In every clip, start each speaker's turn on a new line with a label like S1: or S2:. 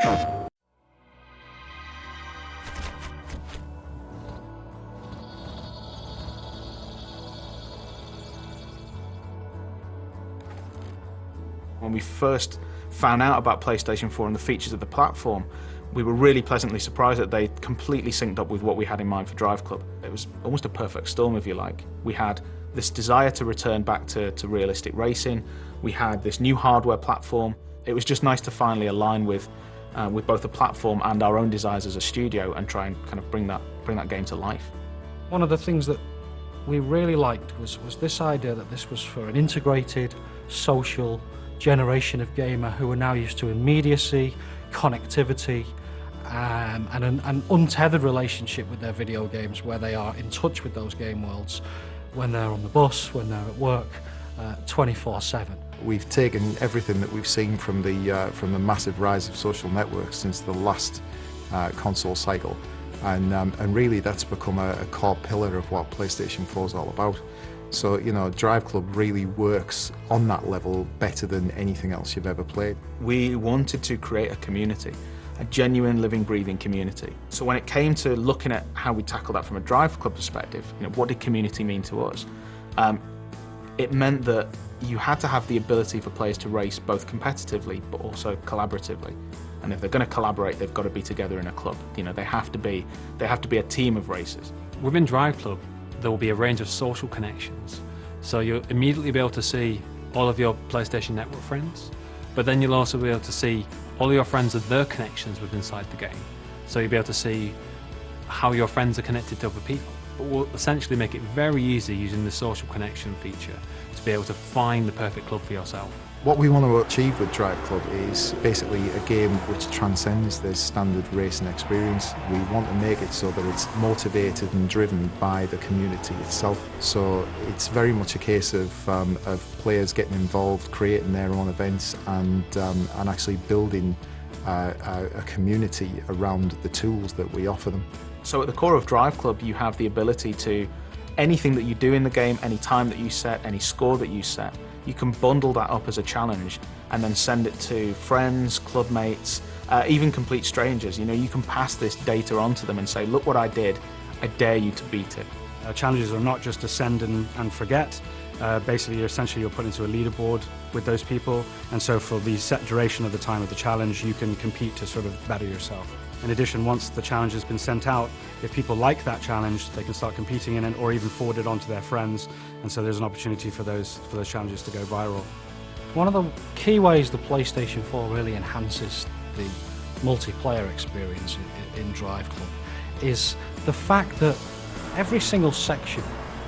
S1: When we first found out about PlayStation 4 and the features of the platform, we were really pleasantly surprised that they completely synced up with what we had in mind for DriveClub. It was almost a perfect storm, if you like. We had this desire to return back to realistic racing. We had this new hardware platform. It was just nice to finally align with both the platform and our own desires as a studio and try and kind of bring that game to life.
S2: One of the things that we really liked was this idea that this was for an integrated, social generation of gamer who are now used to immediacy, connectivity, and an untethered relationship with their video games, where they are in touch with those game worlds when they're on the bus, when they're at work, 24/7.
S3: We've taken everything that we've seen from the massive rise of social networks since the last console cycle, and really that's become a core pillar of what PlayStation 4 is all about. So, you know, DriveClub really works on that level better than anything else you've ever played.
S1: We wanted to create a community, a genuine, living, breathing community. So when it came to looking at how we tackle that from a DriveClub perspective, you know, what did community mean to us? It meant that you had to have the ability for players to race both competitively but also collaboratively. And if they're going to collaborate, they've got to be together in a club. You know, they have to be a team of racers.
S4: Within DriveClub, there will be a range of social connections. So you'll immediately be able to see all of your PlayStation Network friends, but then you'll also be able to see all your friends and their connections within inside the game. So you'll be able to see how your friends are connected to other people. But we'll essentially make it very easy using the social connection feature to be able to find the perfect club for yourself.
S3: What we want to achieve with DriveClub is basically a game which transcends the standard racing experience. We want to make it so that it's motivated and driven by the community itself. So it's very much a case of players getting involved, creating their own events, and actually building a community around the tools that we offer them.
S1: So at the core of DriveClub, you have the ability to, anything that you do in the game, any time that you set, any score that you set, you can bundle that up as a challenge and then send it to friends, club mates, even complete strangers. You know, you can pass this data on to them and say, look what I did, I dare you to beat it.
S2: Challenges are not just to send and forget. Basically, essentially you're put into a leaderboard with those people, and so for the set duration of the time of the challenge, you can compete to sort of better yourself. In addition, once the challenge has been sent out, if people like that challenge, they can start competing in it or even forward it on to their friends, and so there's an opportunity for those challenges to go viral. One of the key ways the PlayStation 4 really enhances the multiplayer experience in DriveClub is the fact that every single section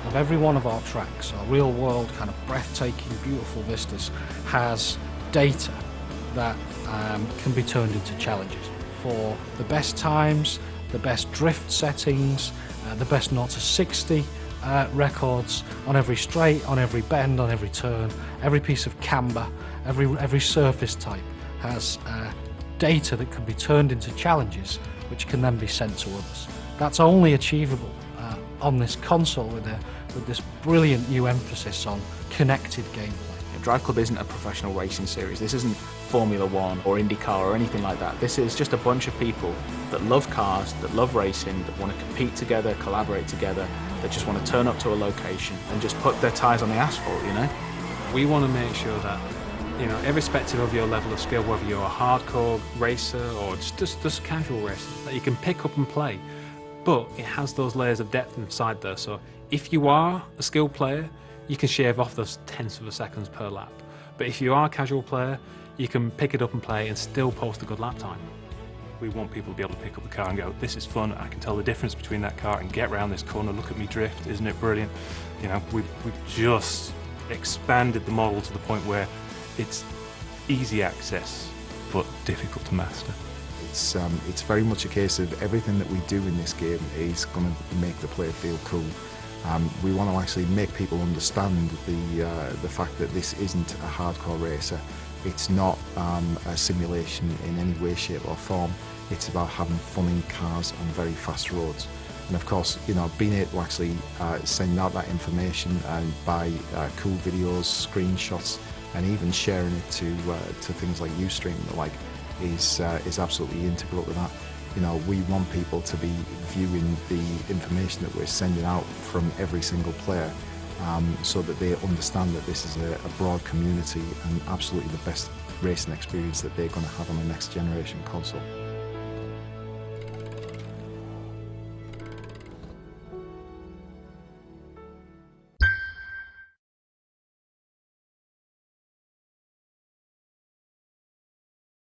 S2: of every one of our tracks, our real-world kind of breathtaking, beautiful vistas, has data that can be turned into challenges for the best times, the best drift settings, the best 0 to 60 records on every straight, on every bend, on every turn, every piece of camber, every surface type has data that can be turned into challenges which can then be sent to others. That's only achievable on this console with this brilliant new emphasis on connected gameplay.
S1: DriveClub isn't a professional racing series. This isn't Formula One or IndyCar or anything like that. This is just a bunch of people that love cars, that love racing, that want to compete together, collaborate together, that just want to turn up to a location and just put their tyres on the asphalt, you know?
S4: We want to make sure that, you know, irrespective of your level of skill, whether you're a hardcore racer or just casual racer, that you can pick up and play. But it has those layers of depth inside there, so if you are a skilled player, you can shave off those tenths of a seconds per lap. But if you are a casual player, you can pick it up and play and still post a good lap time.
S5: We want people to be able to pick up the car and go, this is fun, I can tell the difference between that car and get around this corner, look at me drift, isn't it brilliant? You know, we've just expanded the model to the point where it's easy access, but difficult to master.
S3: It's very much a case of everything that we do in this game is going to make the player feel cool. We want to actually make people understand the fact that this isn't a hardcore racer. It's not a simulation in any way, shape or form. It's about having fun in cars on very fast roads. And of course, you know, being able to actually send out that information and by cool videos, screenshots, and even sharing it to things like Ustream, like, is absolutely integral to that. You know, we want people to be viewing the information that we're sending out from every single player, so that they understand that this is a broad community and absolutely the best racing experience that they're going to have on the next generation console.